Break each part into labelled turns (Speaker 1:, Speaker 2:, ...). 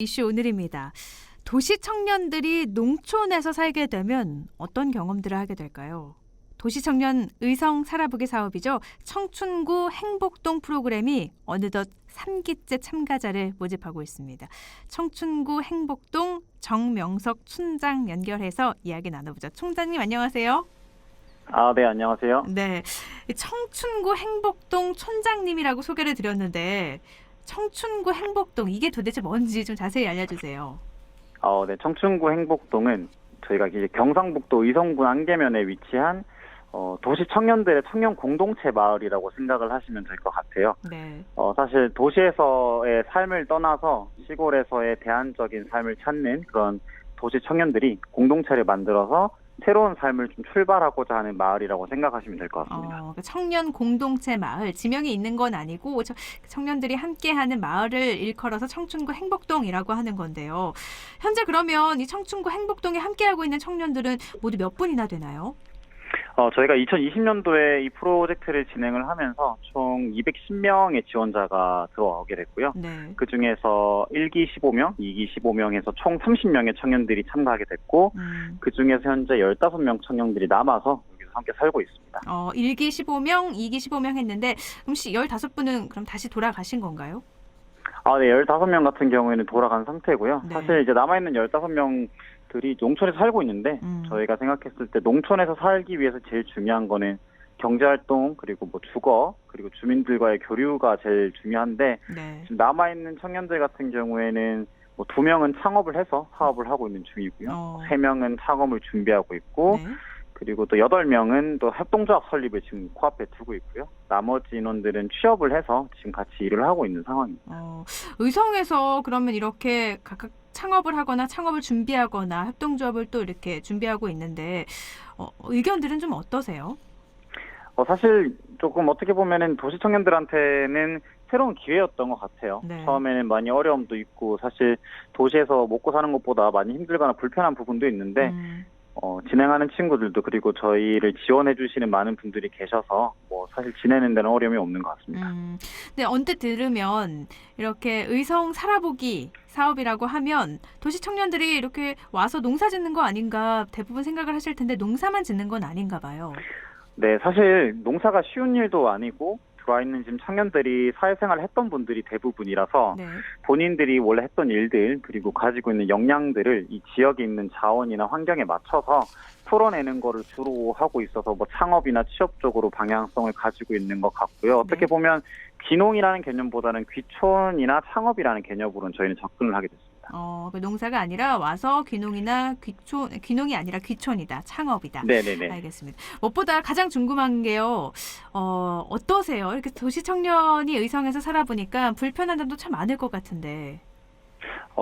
Speaker 1: 이슈 오늘입니다. 도시 청년들이 농촌에서 살게 되면 어떤 경험들을 하게 될까요? 도시 청년 의성 살아보기 사업이죠. 청춘구 행복동 프로그램이 어느덧 3기째 참가자를 모집하고 있습니다. 청춘구 행복동 정명석 촌장 연결해서 이야기 나눠보죠. 총장님 안녕하세요.
Speaker 2: 네, 안녕하세요.
Speaker 1: 네, 청춘구 행복동 촌장님이라고 소개를 드렸는데 청춘구 행복동 이게 도대체 뭔지 좀 자세히 알려주세요.
Speaker 2: 네, 청춘구 행복동은 저희가 이제 경상북도 의성군 안개면에 위치한 도시 청년들의 청년 공동체 마을이라고 생각을 하시면 될 것 같아요.
Speaker 1: 네.
Speaker 2: 사실 도시에서의 삶을 떠나서 시골에서의 대안적인 삶을 찾는 그런 도시 청년들이 공동체를 만들어서 새로운 삶을 좀 출발하고자 하는 마을이라고 생각하시면 될 것 같습니다.
Speaker 1: 청년 공동체 마을, 지명이 있는 건 아니고 청년들이 함께하는 마을을 일컬어서 청춘구 행복동이라고 하는 건데요. 현재 그러면 이 청춘구 행복동에 함께하고 있는 청년들은 모두 몇 분이나 되나요?
Speaker 2: 저희가 2020년도에 이 프로젝트를 진행을 하면서 총 210명의 지원자가 들어오게 됐고요.
Speaker 1: 네.
Speaker 2: 그중에서 1기 15명, 2기 15명에서 총 30명의 청년들이 참가하게 됐고 그중에서 현재 15명 청년들이 남아서 여기서 함께 살고 있습니다.
Speaker 1: 1기 15명, 2기 15명 했는데 혹시 15분은 그럼 다시 돌아가신 건가요?
Speaker 2: 네, 15명 같은 경우에는 돌아간 상태고요.
Speaker 1: 네.
Speaker 2: 사실 이제 남아있는 15명들이 농촌에서 살고 있는데 저희가 생각했을 때 농촌에서 살기 위해서 제일 중요한 거는 경제활동, 그리고 뭐 주거, 그리고 주민들과의 교류가 제일 중요한데
Speaker 1: 네.
Speaker 2: 지금 남아있는 청년들 같은 경우에는 뭐 2명은 창업을 해서 사업을 하고 있는 중이고요. 3명은 창업을 준비하고 있고
Speaker 1: 네.
Speaker 2: 그리고 또 8명은 또 협동조합 설립을 지금 코앞에 두고 있고요. 나머지 인원들은 취업을 해서 지금 같이 일을 하고 있는 상황입니다.
Speaker 1: 의성에서 그러면 이렇게 각각 창업을 하거나 창업을 준비하거나 협동조합을 또 이렇게 준비하고 있는데 의견들은 좀 어떠세요?
Speaker 2: 사실 조금 어떻게 보면은 도시 청년들한테는 새로운 기회였던 것 같아요.
Speaker 1: 네.
Speaker 2: 처음에는 많이 어려움도 있고 사실 도시에서 먹고 사는 것보다 많이 힘들거나 불편한 부분도 있는데 진행하는 친구들도 그리고 저희를 지원해 주시는 많은 분들이 계셔서 뭐 사실 지내는 데는 어려움이 없는 것 같습니다.
Speaker 1: 근데 언뜻 들으면 이렇게 의성 살아보기 사업이라고 하면 도시 청년들이 이렇게 와서 농사 짓는 거 아닌가 대부분 생각을 하실 텐데 농사만 짓는 건 아닌가 봐요.
Speaker 2: 네, 사실 농사가 쉬운 일도 아니고 들어와 있는 지금 청년들이 사회생활을 했던 분들이 대부분이라서
Speaker 1: 네.
Speaker 2: 본인들이 원래 했던 일들 그리고 가지고 있는 역량들을 이 지역에 있는 자원이나 환경에 맞춰서 풀어내는 거를 주로 하고 있어서 뭐 창업이나 취업 쪽으로 방향성을 가지고 있는 것 같고요. 어떻게 보면 귀농이라는 개념보다는 귀촌이나 창업이라는 개념으로는 저희는 접근을 하게 됐습니다.
Speaker 1: 농사가 아니라 와서 귀농이 아니라 귀촌이다, 창업이다.
Speaker 2: 네네네.
Speaker 1: 알겠습니다. 무엇보다 가장 궁금한 게요. 어떠세요? 이렇게 도시 청년이 의성에서 살아보니까 불편한 점도 참 많을 것 같은데.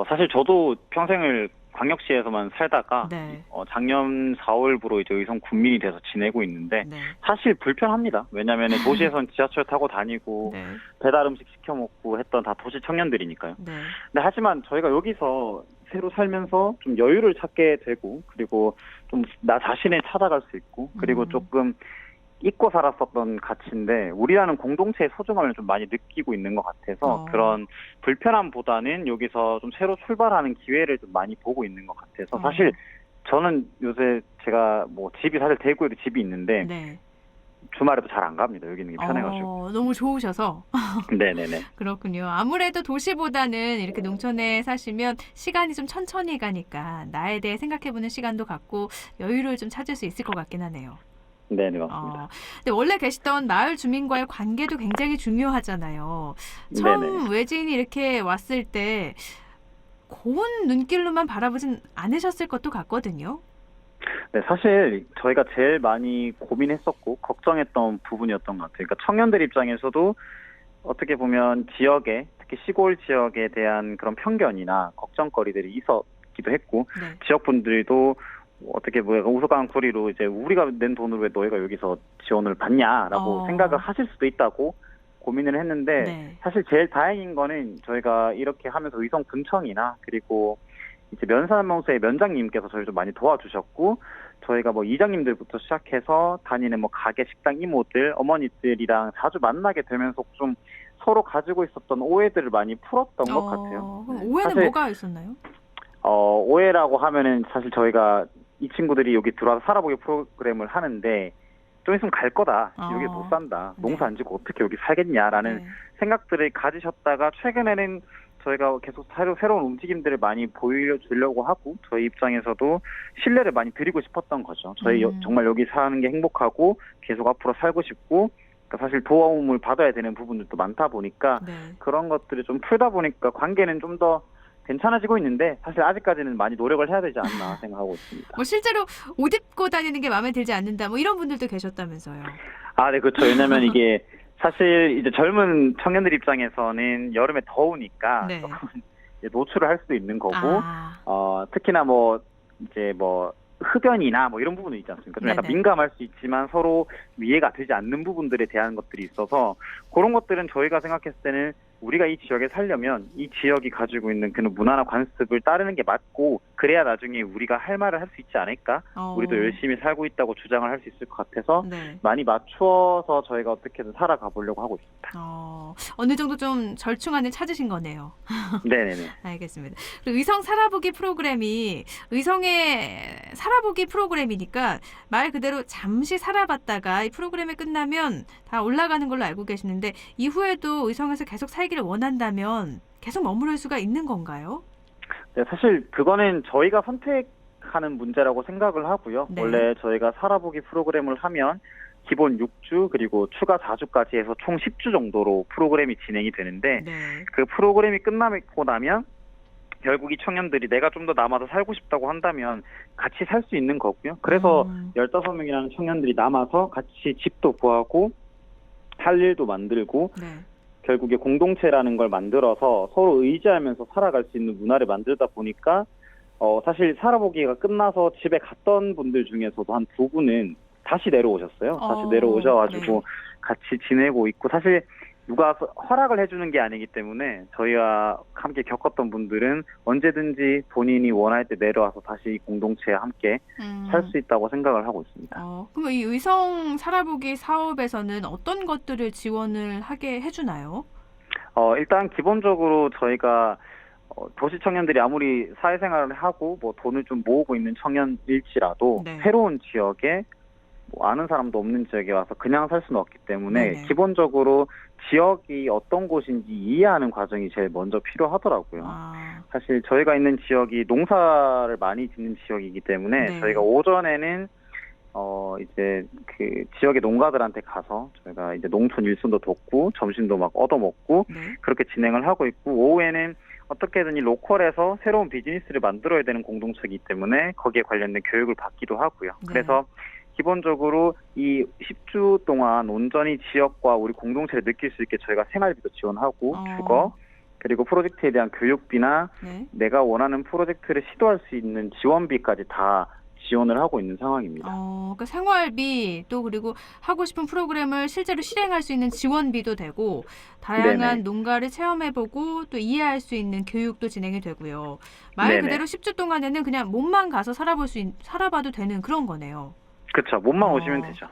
Speaker 2: 사실 저도 평생을 광역시에서만 살다가
Speaker 1: 네.
Speaker 2: 작년 4월부로 이제 의성 군민이 돼서 지내고 있는데
Speaker 1: 네.
Speaker 2: 사실 불편합니다. 왜냐하면 도시에선 지하철 타고 다니고
Speaker 1: 네.
Speaker 2: 배달 음식 시켜 먹고 했던 다 도시 청년들이니까요.
Speaker 1: 네.
Speaker 2: 근데 하지만 저희가 여기서 새로 살면서 좀 여유를 찾게 되고 그리고 좀 나 자신을 찾아갈 수 있고 그리고 조금 잊고 살았었던 가치인데 우리라는 공동체의 소중함을 좀 많이 느끼고 있는 것 같아서 그런 불편함보다는 여기서 좀 새로 출발하는 기회를 좀 많이 보고 있는 것 같아서 사실 저는 요새 제가 뭐 집이 사실 대구에도 집이 있는데
Speaker 1: 네.
Speaker 2: 주말에도 잘 안 갑니다. 여기 있는 게 편해가지고.
Speaker 1: 너무 좋으셔서.
Speaker 2: 네네네.
Speaker 1: 그렇군요. 아무래도 도시보다는 이렇게 농촌에 사시면 시간이 좀 천천히 가니까 나에 대해 생각해보는 시간도 갖고 여유를 좀 찾을 수 있을 것 같긴 하네요.
Speaker 2: 네네, 맞습니다.
Speaker 1: 근데 원래 계시던 마을 주민과의 관계도 굉장히 중요하잖아요. 처음
Speaker 2: 네네.
Speaker 1: 외지인이 이렇게 왔을 때 고운 눈길로만 바라보진 않으셨을 것도 같거든요.
Speaker 2: 네, 사실 저희가 제일 많이 고민했었고 걱정했던 부분이었던 것 같아요. 그러니까 청년들 입장에서도 어떻게 보면 지역에 특히 시골 지역에 대한 그런 편견이나 걱정거리들이 있었기도 했고
Speaker 1: 네.
Speaker 2: 지역 분들도 어떻게 보면 우스꽝스리로 이제 우리가 낸 돈으로 왜 너희가 여기서 지원을 받냐라고 생각을 하실 수도 있다고 고민을 했는데
Speaker 1: 네.
Speaker 2: 사실 제일 다행인 거는 저희가 이렇게 하면서 의성 군청이나 그리고 이제 면사무소의 면장님께서 저희를 좀 많이 도와주셨고 저희가 뭐 이장님들부터 시작해서 다니는 뭐 가게 식당 이모들 어머니들이랑 자주 만나게 되면서 좀 서로 가지고 있었던 오해들을 많이 풀었던 것 같아요.
Speaker 1: 그럼 오해는
Speaker 2: 사실
Speaker 1: 뭐가 있었나요?
Speaker 2: 오해라고 하면은 사실 저희가 이 친구들이 여기 들어와서 살아보기 프로그램을 하는데 좀 있으면 갈 거다. 여기 못 산다. 농사 안 짓고 어떻게 여기 살겠냐라는 생각들을 가지셨다가 최근에는 저희가 계속 새로운 움직임들을 많이 보여주려고 하고 저희 입장에서도 신뢰를 많이 드리고 싶었던 거죠. 저희 정말 여기 사는 게 행복하고 계속 앞으로 살고 싶고 그러니까 사실 도움을 받아야 되는 부분들도 많다 보니까 그런 것들을 좀 풀다 보니까 관계는 좀 더 괜찮아지고 있는데 사실 아직까지는 많이 노력을 해야 되지 않나 생각하고 있습니다.
Speaker 1: 뭐 실제로 옷 입고 다니는 게 마음에 들지 않는다 뭐 이런 분들도 계셨다면서요.
Speaker 2: 네, 그렇죠. 왜냐면 이게 사실 이제 젊은 청년들 입장에서는 여름에 더우니까 조금 노출을 할 수도 있는 거고 특히나 뭐 이제 뭐 흡연이나 뭐 이런 부분은 있지 않습니까? 좀 약간 민감할 수 있지만 서로 이해가 되지 않는 부분들에 대한 것들이 있어서 그런 것들은 저희가 생각했을 때는 우리가 이 지역에 살려면 이 지역이 가지고 있는 그런 문화나 관습을 따르는 게 맞고 그래야 나중에 우리가 할 말을 할 수 있지 않을까? 우리도 열심히 살고 있다고 주장을 할 수 있을 것 같아서 많이 맞추어서 저희가 어떻게든 살아가 보려고 하고 있습니다.
Speaker 1: 어느 정도 좀 절충안을 찾으신 거네요.
Speaker 2: 네네네.
Speaker 1: 알겠습니다. 그리고 의성 살아보기 프로그램이 의성의 살아보기 프로그램이니까 말 그대로 잠시 살아봤다가 이 프로그램이 끝나면 다 올라가는 걸로 알고 계시는데 이후에도 의성에서 계속 살기를 원한다면 계속 머무를 수가 있는 건가요?
Speaker 2: 네, 사실 그거는 저희가 선택하는 문제라고 생각을 하고요. 원래 저희가 살아보기 프로그램을 하면 기본 6주 그리고 추가 4주까지 해서 총 10주 정도로 프로그램이 진행이 되는데 그 프로그램이 끝나고 나면 결국 이 청년들이 내가 좀 더 남아서 살고 싶다고 한다면 같이 살 수 있는 거고요. 그래서 15명이라는 청년들이 남아서 같이 집도 구하고 할 일도 만들고 결국에 공동체라는 걸 만들어서 서로 의지하면서 살아갈 수 있는 문화를 만들다 보니까 사실 살아보기가 끝나서 집에 갔던 분들 중에서도 한 2분은 다시 내려오셨어요. 다시 내려오셔가지고 같이 지내고 있고 사실 누가 허락을 해주는 게 아니기 때문에 저희와 함께 겪었던 분들은 언제든지 본인이 원할 때 내려와서 다시 공동체에 함께 살 수 있다고 생각을 하고 있습니다.
Speaker 1: 그럼 이 의성 살아보기 사업에서는 어떤 것들을 지원을 하게 해주나요?
Speaker 2: 일단 기본적으로 저희가 도시 청년들이 아무리 사회생활을 하고 뭐 돈을 좀 모으고 있는 청년일지라도 새로운 지역에 뭐 아는 사람도 없는 지역에 와서 그냥 살 수는 없기 때문에 기본적으로 지역이 어떤 곳인지 이해하는 과정이 제일 먼저 필요하더라고요. 사실 저희가 있는 지역이 농사를 많이 짓는 지역이기 때문에 저희가 오전에는 이제 그 지역의 농가들한테 가서 저희가 이제 농촌 일손도 돕고 점심도 막 얻어먹고 그렇게 진행을 하고 있고 오후에는 어떻게든 이 로컬에서 새로운 비즈니스를 만들어야 되는 공동체이기 때문에 거기에 관련된 교육을 받기도 하고요. 그래서 기본적으로 이 10주 동안 온전히 지역과 우리 공동체를 느낄 수 있게 저희가 생활비도 지원하고 주거 그리고 프로젝트에 대한 교육비나 내가 원하는 프로젝트를 시도할 수 있는 지원비까지 다 지원을 하고 있는 상황입니다.
Speaker 1: 그러니까 생활비 또 그리고 하고 싶은 프로그램을 실제로 실행할 수 있는 지원비도 되고 다양한 농가를 체험해보고 또 이해할 수 있는 교육도 진행이 되고요. 말 그대로 10주 동안에는 그냥 몸만 가서 살아봐도 되는 그런 거네요.
Speaker 2: 그렇죠. 몸만 오시면 되죠.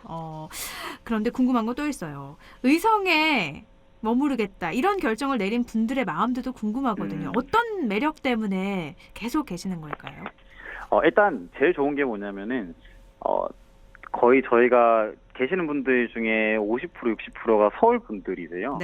Speaker 1: 그런데 궁금한 거 또 있어요. 의성에 머무르겠다 이런 결정을 내린 분들의 마음들도 궁금하거든요. 어떤 매력 때문에 계속 계시는 걸까요?
Speaker 2: 일단 제일 좋은 게 뭐냐면은 거의 저희가 계시는 분들 중에 50% 60%가 서울 분들이세요.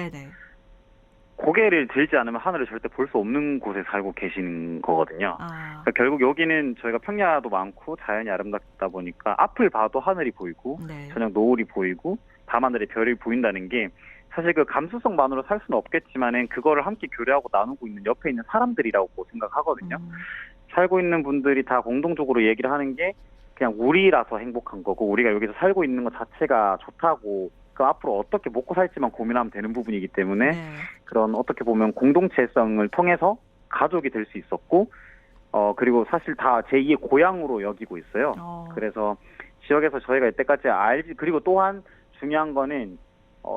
Speaker 2: 고개를 들지 않으면 하늘을 절대 볼 수 없는 곳에 살고 계시는 거거든요. 그러니까 결국 여기는 저희가 평야도 많고 자연이 아름답다 보니까 앞을 봐도 하늘이 보이고 저녁 노을이 보이고 밤하늘에 별이 보인다는 게 사실 그 감수성만으로 살 수는 없겠지만은 그거를 함께 교류하고 나누고 있는 옆에 있는 사람들이라고 생각하거든요. 살고 있는 분들이 다 공동적으로 얘기를 하는 게 그냥 우리라서 행복한 거고 우리가 여기서 살고 있는 것 자체가 좋다고 그 앞으로 어떻게 먹고 살지만 고민하면 되는 부분이기 때문에 그런 어떻게 보면 공동체성을 통해서 가족이 될 수 있었고 그리고 사실 다 제2의 고향으로 여기고 있어요. 그래서 지역에서 저희가 이때까지 알지 그리고 또한 중요한 거는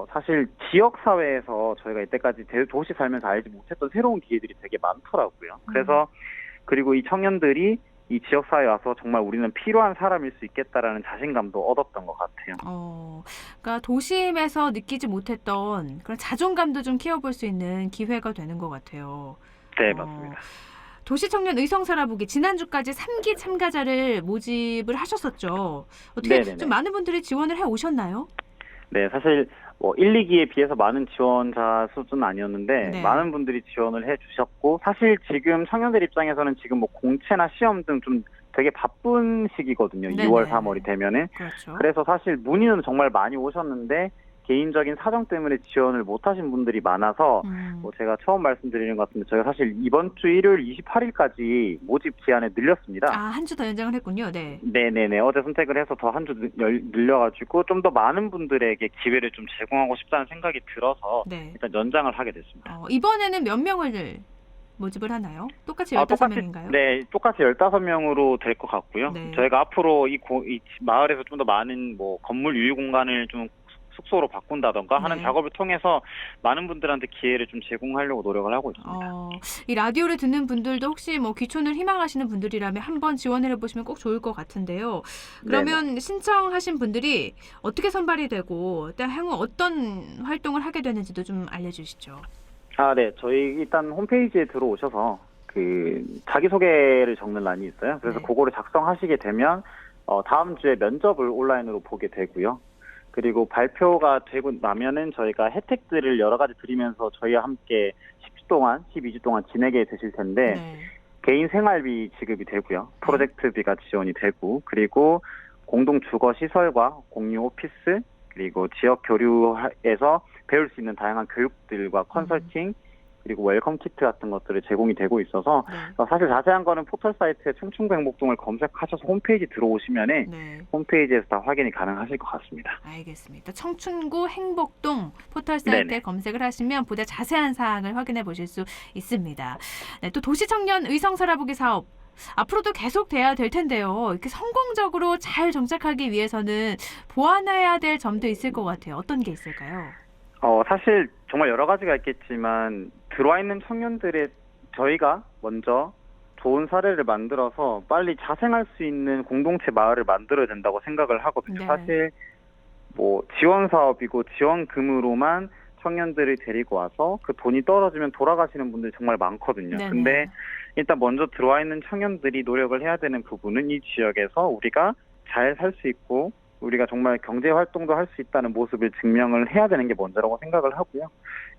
Speaker 2: 사실 지역사회에서 저희가 이때까지 도시 살면서 알지 못했던 새로운 기회들이 되게 많더라고요. 그래서 그리고 이 청년들이 이 지역사회에 와서 정말 우리는 필요한 사람일 수 있겠다라는 자신감도 얻었던 것 같아요.
Speaker 1: 그러니까 도심에서 느끼지 못했던 그런 자존감도 좀 키워볼 수 있는 기회가 되는 것 같아요.
Speaker 2: 네, 맞습니다.
Speaker 1: 도시청년 의성살아보기 지난주까지 3기 참가자를 모집을 하셨었죠. 어떻게
Speaker 2: 네네네.
Speaker 1: 좀 많은 분들이 지원을 해 오셨나요?
Speaker 2: 네, 사실 1, 2기에 비해서 많은 지원자 수준은 아니었는데
Speaker 1: 네.
Speaker 2: 많은 분들이 지원을 해주셨고 사실 지금 청년들 입장에서는 지금 뭐 공채나 시험 등 좀 되게 바쁜 시기거든요.
Speaker 1: 네네.
Speaker 2: 2월, 3월이 되면은.
Speaker 1: 그렇죠.
Speaker 2: 그래서 사실 문의는 정말 많이 오셨는데 개인적인 사정 때문에 지원을 못하신 분들이 많아서 제가 처음 말씀드리는 것 같은데 저희가 사실 이번 주 일요일 28일까지 모집 기한을 늘렸습니다.
Speaker 1: 한 주 더 연장을 했군요. 네.
Speaker 2: 네네네. 어제 선택을 해서 더 한 주 늘려가지고 좀 더 많은 분들에게 기회를 좀 제공하고 싶다는 생각이 들어서
Speaker 1: 네.
Speaker 2: 일단 연장을 하게 됐습니다.
Speaker 1: 이번에는 몇 명을 모집을 하나요? 똑같이 15명인가요?
Speaker 2: 네, 똑같이 15명으로 될 것 같고요.
Speaker 1: 네.
Speaker 2: 저희가 앞으로 이 마을에서 좀 더 많은 뭐 건물 유휴 공간을 좀 숙소로 바꾼다던가 하는
Speaker 1: 네.
Speaker 2: 작업을 통해서 많은 분들한테 기회를 좀 제공하려고 노력을 하고 있습니다.
Speaker 1: 이 라디오를 듣는 분들도 혹시 뭐 귀촌을 희망하시는 분들이라면 한번 지원을 해보시면 꼭 좋을 것 같은데요. 그러면
Speaker 2: 네네.
Speaker 1: 신청하신 분들이 어떻게 선발이 되고 또 향후 어떤 활동을 하게 되는지도 좀 알려주시죠.
Speaker 2: 네. 저희 일단 홈페이지에 들어오셔서 자기소개를 적는欄이 있어요. 그래서
Speaker 1: 네.
Speaker 2: 그거를 작성하시게 되면 다음 주에 면접을 온라인으로 보게 되고요. 그리고 발표가 되고 나면은 저희가 혜택들을 여러 가지 드리면서 저희와 함께 12주 동안 지내게 되실 텐데
Speaker 1: 네.
Speaker 2: 개인 생활비 지급이 되고요. 프로젝트비가 지원이 되고 그리고 공동 주거 시설과 공유 오피스 그리고 지역 교류에서 배울 수 있는 다양한 교육들과 컨설팅 그리고 웰컴 키트 같은 것들을 제공이 되고 있어서
Speaker 1: 네.
Speaker 2: 사실 자세한 거는 포털 사이트에 청춘구 행복동을 검색하셔서 홈페이지 들어오시면은
Speaker 1: 네.
Speaker 2: 홈페이지에서 다 확인이 가능하실 것 같습니다.
Speaker 1: 알겠습니다. 청춘구 행복동 포털 사이트에
Speaker 2: 네네.
Speaker 1: 검색을 하시면 보다 자세한 사항을 확인해 보실 수 있습니다. 네, 또 도시청년 의성살아보기 사업 앞으로도 계속 돼야 될 텐데요. 이렇게 성공적으로 잘 정착하기 위해서는 보완해야 될 점도 있을 것 같아요. 어떤 게 있을까요?
Speaker 2: 사실 정말 여러 가지가 있겠지만 들어와 있는 청년들의 저희가 먼저 좋은 사례를 만들어서 빨리 자생할 수 있는 공동체 마을을 만들어야 된다고 생각을 하거든요.
Speaker 1: 네.
Speaker 2: 사실 뭐 지원 사업이고 지원금으로만 청년들을 데리고 와서 그 돈이 떨어지면 돌아가시는 분들이 정말 많거든요.
Speaker 1: 네네.
Speaker 2: 근데 일단 먼저 들어와 있는 청년들이 노력을 해야 되는 부분은 이 지역에서 우리가 잘 살 수 있고 우리가 정말 경제 활동도 할 수 있다는 모습을 증명을 해야 되는 게 먼저라고 생각을 하고요.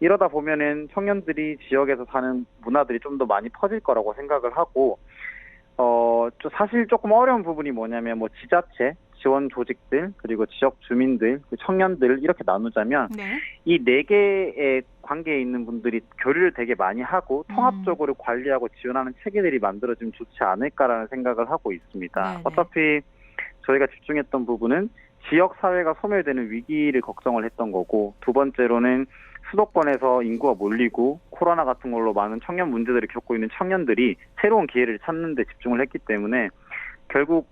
Speaker 2: 이러다 보면은 청년들이 지역에서 사는 문화들이 좀 더 많이 퍼질 거라고 생각을 하고, 사실 조금 어려운 부분이 뭐냐면 뭐 지자체, 지원 조직들, 그리고 지역 주민들, 청년들 이렇게 나누자면
Speaker 1: 네.
Speaker 2: 이 4개의 관계에 있는 분들이 교류를 되게 많이 하고 통합적으로 관리하고 지원하는 체계들이 만들어지면 좋지 않을까라는 생각을 하고 있습니다.
Speaker 1: 네네.
Speaker 2: 어차피 저희가 집중했던 부분은 지역 사회가 소멸되는 위기를 걱정을 했던 거고 두 번째로는 수도권에서 인구가 몰리고 코로나 같은 걸로 많은 청년 문제들을 겪고 있는 청년들이 새로운 기회를 찾는 데 집중을 했기 때문에 결국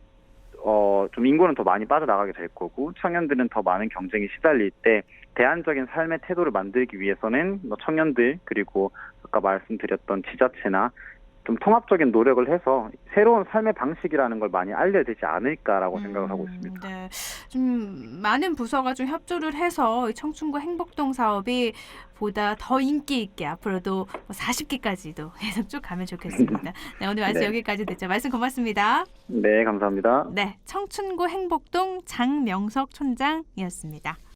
Speaker 2: 좀 인구는 더 많이 빠져나가게 될 거고 청년들은 더 많은 경쟁에 시달릴 때 대안적인 삶의 태도를 만들기 위해서는 청년들 그리고 아까 말씀드렸던 지자체나 좀 통합적인 노력을 해서 새로운 삶의 방식이라는 걸 많이 알려야 되지 않을까라고 생각을 하고 있습니다.
Speaker 1: 네. 좀 많은 부서가 좀 협조를 해서 이 청춘구 행복동 사업이 보다 더 인기 있게 앞으로도 40기까지도 계속 쭉 가면 좋겠습니다. 네, 오늘 말씀
Speaker 2: 네.
Speaker 1: 여기까지 듣죠. 말씀 고맙습니다.
Speaker 2: 네, 감사합니다.
Speaker 1: 네, 청춘구 행복동 장명석 촌장이었습니다.